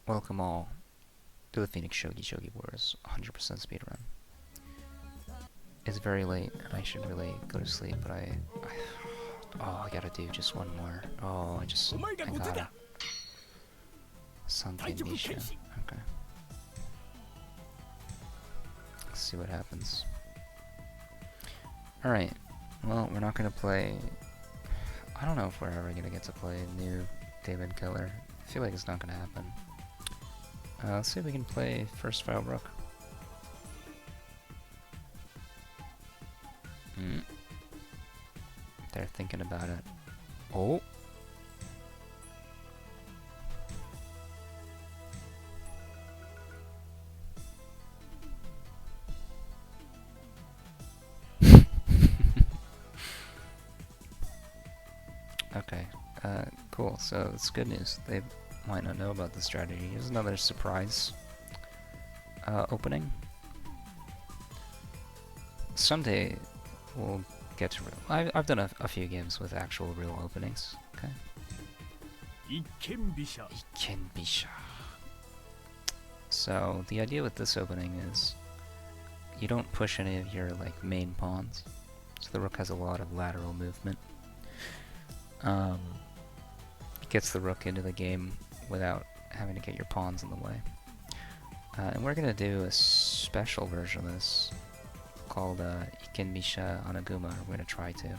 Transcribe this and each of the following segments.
Welcome all to the Phoenix Shogi Wars 100% speedrun. It's very late and I should really go to sleep, but oh, I gotta do just one more. I gotta. Something Nisha. Okay. Let's see what happens. Alright, well, we're not gonna play. I don't know if we're ever gonna get to play a new David Killer. I feel like it's not gonna happen. Let's see if we can play 1st-File Rook. They're thinking about it. Oh! Okay, cool. So it's good news. They might not know about the strategy. Here's another surprise opening. Someday we'll get to real. I've done a few games with actual real openings. Okay. Ikenbisha. So the idea with this opening is you don't push any of your main pawns. So the rook has a lot of lateral movement. Gets the rook into the game without having to get your pawns in the way. And we're gonna do a special version of this called Ikenbisha Anaguma. We're gonna try to.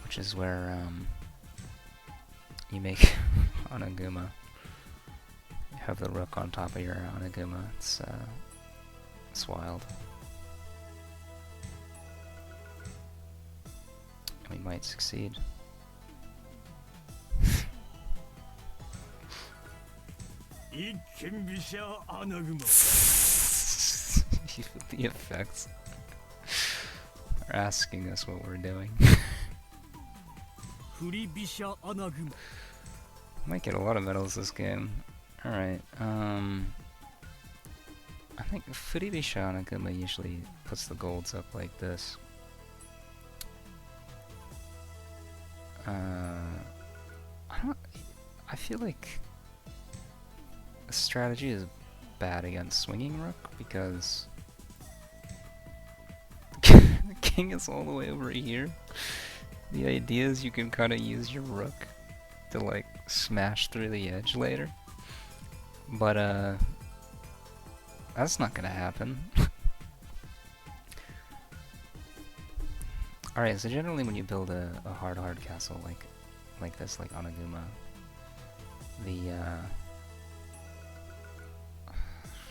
Which is where you make Anaguma. You have the rook on top of your Anaguma. It's wild. We might succeed. The effects are asking us what we're doing. Might get a lot of medals this game. Alright, I think Furibisha Anaguma usually puts the golds up like this. I feel like the strategy is bad against swinging rook because the king is all the way over here. The idea is you can kind of use your rook to smash through the edge later, but that's not gonna happen. Alright, so generally when you build a hard castle like this, like Anaguma, the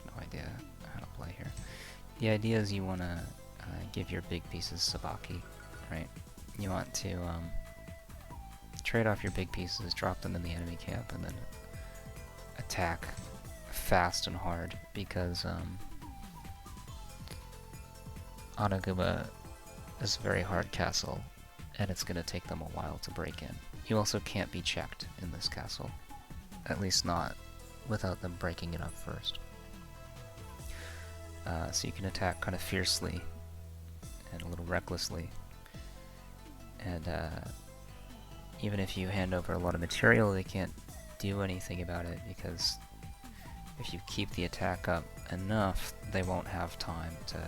no idea how to play here. The idea is you want to give your big pieces sabaki, right? You want to trade off your big pieces, drop them in the enemy camp, and then attack fast and hard because Anaguma is a very hard castle, and it's going to take them a while to break in. You also can't be checked in this castle, at least not without them breaking it up first. So you can attack kind of fiercely and a little recklessly, and even if you hand over a lot of material, they can't do anything about it because if you keep the attack up enough, they won't have time to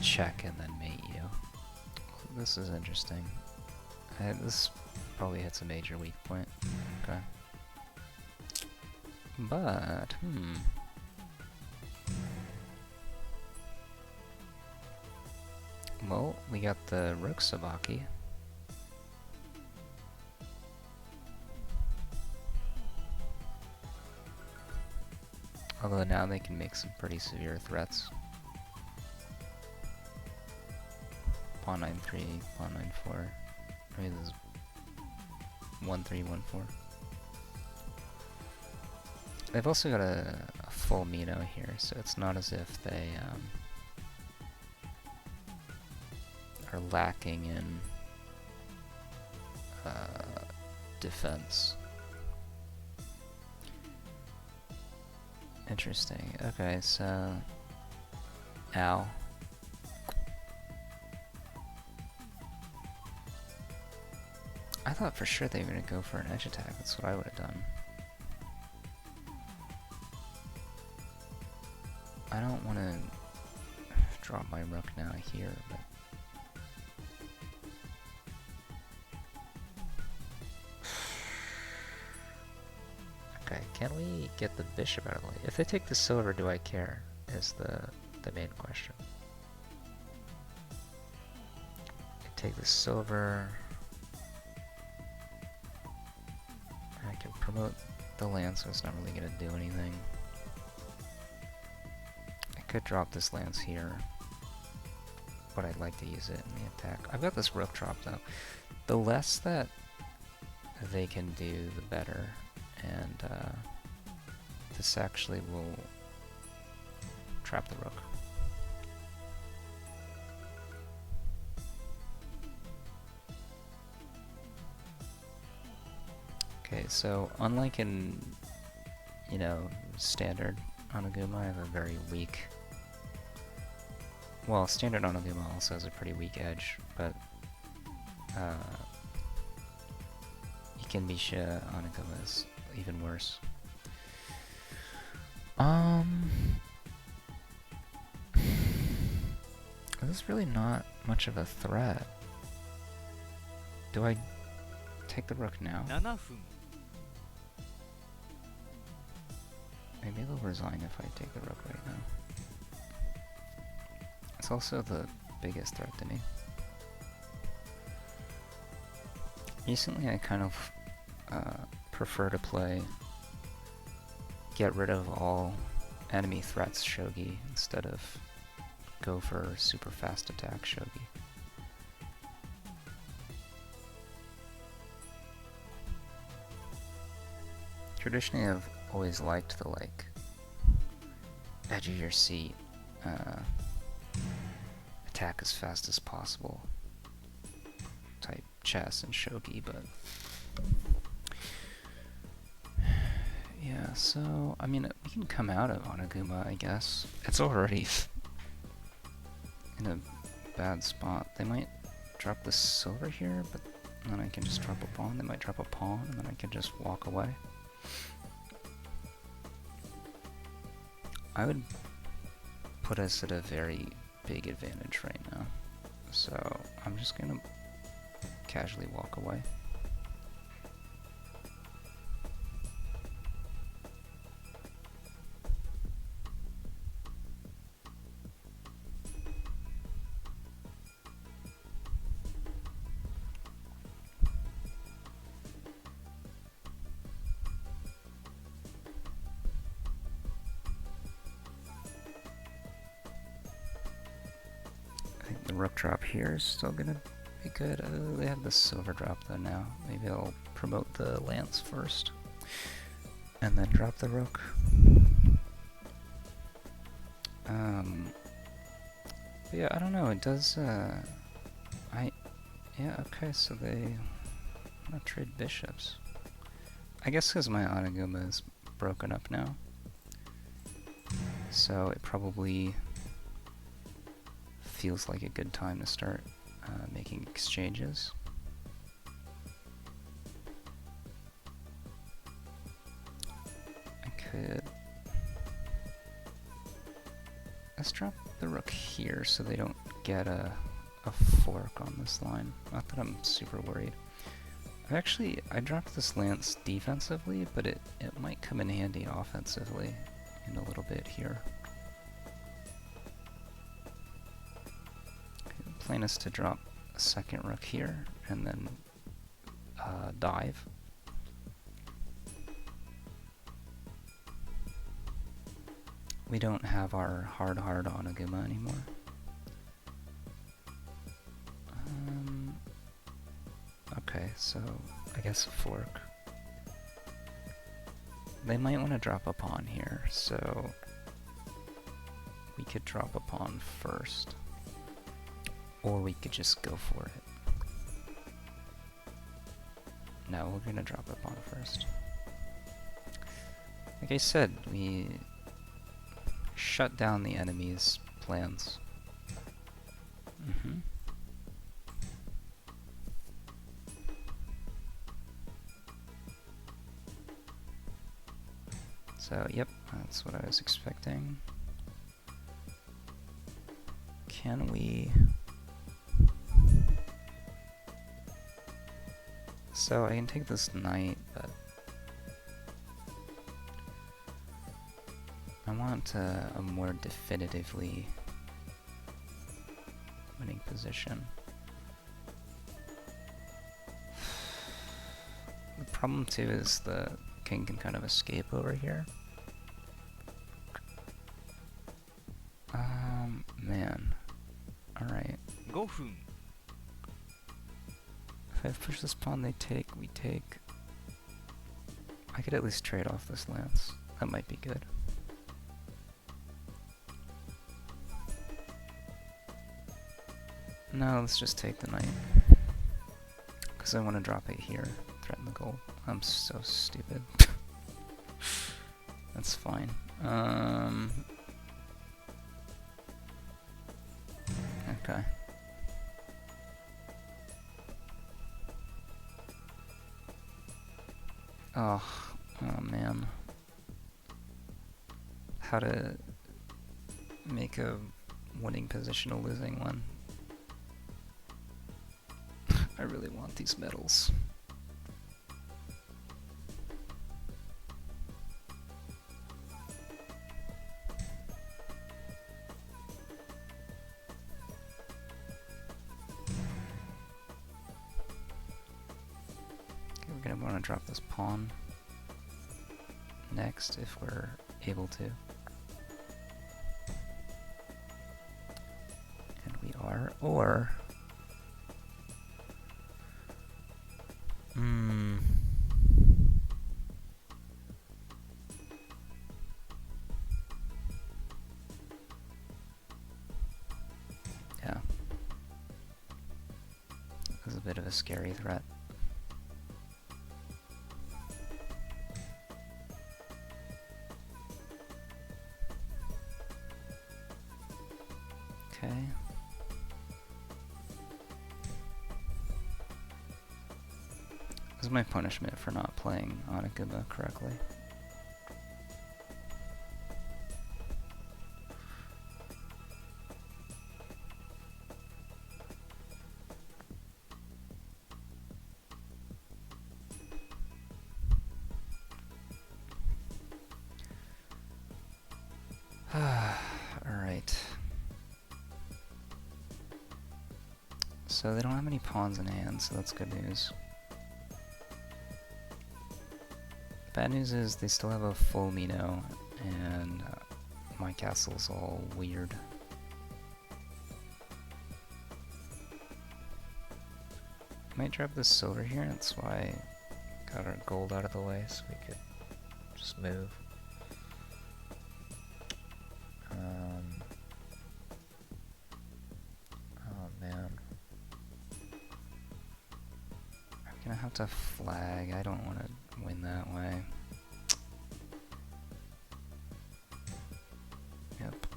check and then mate you. This is interesting. This probably hits a major weak point. Okay. But, well, we got the rook sabaki. Although now they can make some pretty severe threats. Pawn 9-3, pawn 9-4. I mean, this is 1-3, 1-4. They've also got a full Mino here, so it's not as if they are lacking in defense. Interesting. Okay, so ow. I thought for sure they were gonna go for an edge attack. That's what I would have done. I don't want to drop my rook now here, but okay, can we get the bishop out of the way? If they take the silver, do I care? Is the main question. I take the silver. I can promote the land, so it's not really going to do anything. I could drop this lance here, but I'd like to use it in the attack. I've got this rook drop though. The less that they can do, the better. And this actually will trap the rook. Okay, so unlike in, you know, standard Oniguma, I have a very weak... Well, standard Oniguma also has a pretty weak edge, but Ikenbisha Oniguma is even worse. This is really not much of a threat. Do I take the rook now? Maybe they'll resign if I take the rook right now. It's also the biggest threat to me. Recently I kind of prefer to play get rid of all enemy threats Shogi instead of go for super fast attack Shogi. Traditionally I've always liked the like edge of your seat attack as fast as possible type chess and Shogi, but yeah, so I mean we can come out of Oniguma, I guess. It's already in a bad spot. They might drop the silver here, but then I can just drop a pawn. They might drop a pawn, and then I can just walk away. I would put us at a very big advantage right now, so I'm just gonna casually walk away. The rook drop here is still gonna be good. They have the silver drop though now. Maybe I'll promote the lance first and then drop the rook. But yeah, I don't know. It does. Yeah. Okay. So they want to trade bishops. I guess because my Oniguma is broken up now, so it probably feels like a good time to start making exchanges. I could... Let's drop the rook here so they don't get a fork on this line. Not that I'm super worried. I dropped this lance defensively, but it might come in handy offensively in a little bit here. Plan is to drop a second rook here and then dive. We don't have our hard Oniguma anymore. Okay, so I guess a fork. They might want to drop a pawn here, so we could drop a pawn first. Or we could just go for it. No, we're gonna drop a pawn first. Like I said, we shut down the enemy's plans. So, yep, that's what I was expecting. Can we... So I can take this knight, but I want a more definitively winning position. The problem too is the king can kind of escape over here. Man. Alright. If I push this pawn, they take, we take. I could at least trade off this lance. That might be good. No, let's just take the knight. Because I want to drop it here, threaten the gold. I'm so stupid. That's fine. Okay. Oh man. How to make a winning position a losing one. I really want these medals. We're gonna want to drop this pawn next if we're able to. And we are, or... Yeah. This is a bit of a scary threat. Okay. This is my punishment for not playing Oniguma correctly. Alright. So they don't have any pawns in hand, so that's good news. Bad news is they still have a full Mino, and my castle's all weird. Might drop this silver here, that's why I got our gold out of the way so we could just move. Oh man. I'm gonna have to flag, I don't want to win that way. Yep.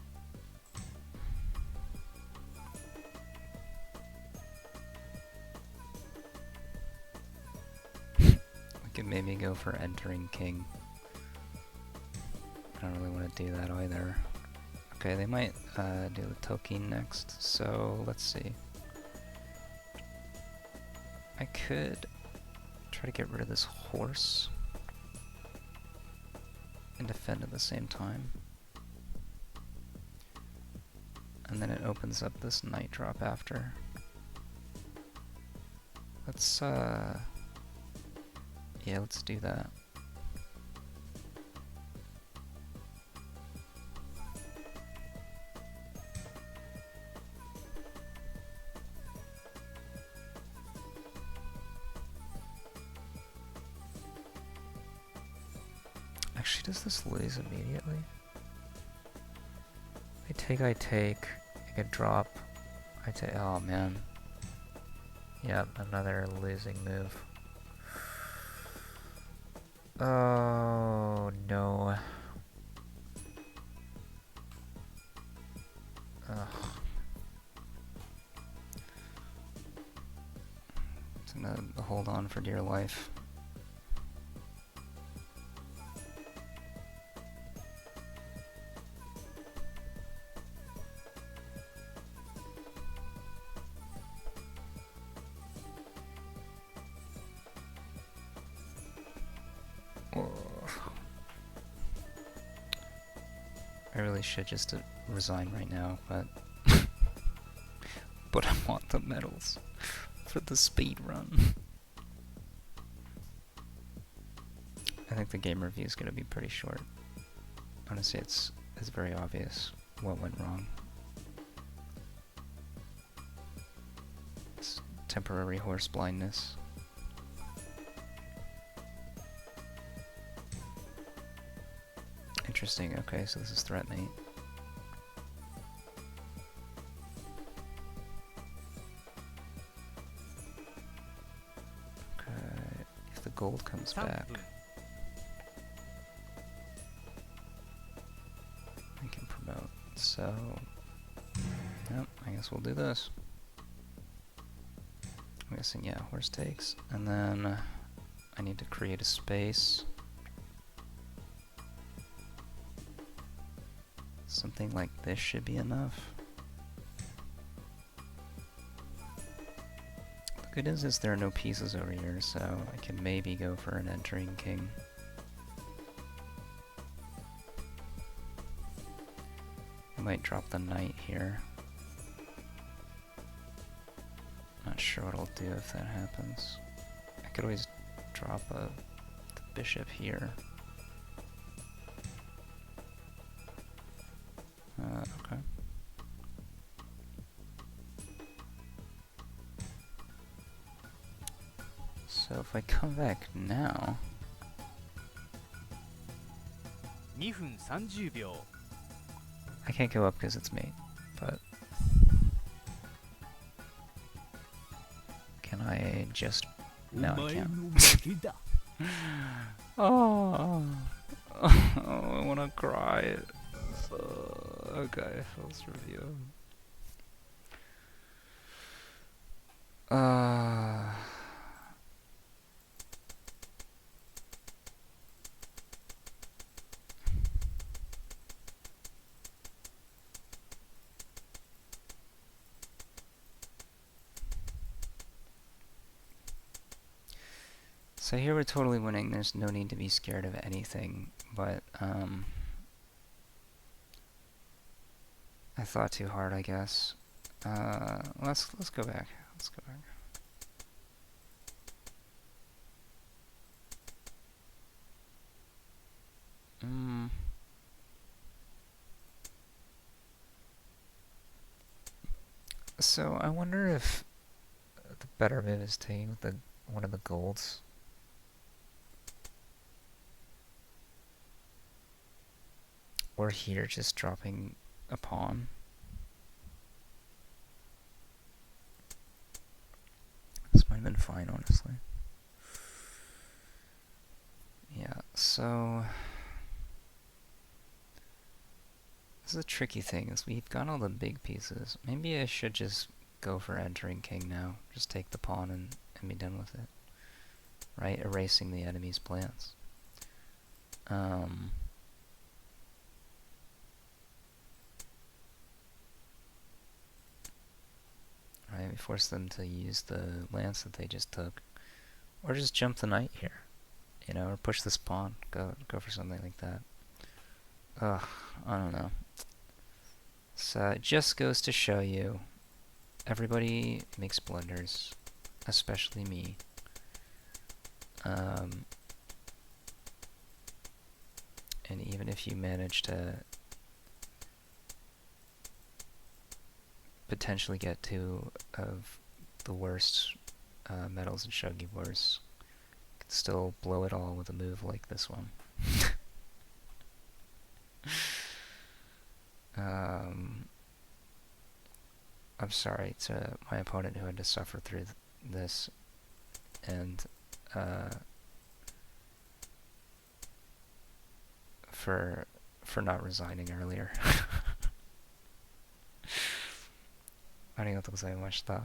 We could maybe go for entering king. I don't really want to do that either. Okay, they might do the Tolkien next, so let's see. I could try to get rid of this horse and defend at the same time. And then it opens up this knight drop after. Let's yeah, let's do that. Actually, does this lose immediately? I take. I could drop. I take. Oh man. Yep, another losing move. Oh no. Ugh. It's gonna hold on for dear life. really should just resign right now, but but I want the medals for the speed run. I think the game review is gonna be pretty short. Honestly, it's very obvious what went wrong. It's temporary horse blindness. Interesting, okay, so this is threat mate. Okay, if the gold comes back, I can promote, so... Yep, I guess we'll do this. I'm guessing, yeah, horse takes, and then I need to create a space. Something like this should be enough. The good news is there are no pieces over here, so I can maybe go for an entering king. I might drop the knight here. Not sure what I'll do if that happens. I could always drop the bishop here. Okay. So if I come back now... 2分30秒 I can't go up because it's mate, but... Can I just... No, I can't. Oh, I wanna cry. Okay, let's review. So here we're totally winning. There's no need to be scared of anything, but I thought too hard, I guess. Let's go back. Let's go back. So I wonder if the better move is taking one of the golds. Or here just dropping a pawn. This might have been fine, honestly. Yeah, so... This is a tricky thing, is we've got all the big pieces. Maybe I should just go for entering king now. Just take the pawn and be done with it. Right? Erasing the enemy's plans. Right, we force them to use the lance that they just took. Or just jump the knight here. You know, or push this pawn. Go for something like that. Ugh, I don't know. So it just goes to show you, everybody makes blunders, especially me. And even if you manage to potentially get two of the worst medals in Shogi Wars, you can still blow it all with a move like this one. I'm sorry to my opponent who had to suffer through this, and for not resigning earlier. ありがとうございました。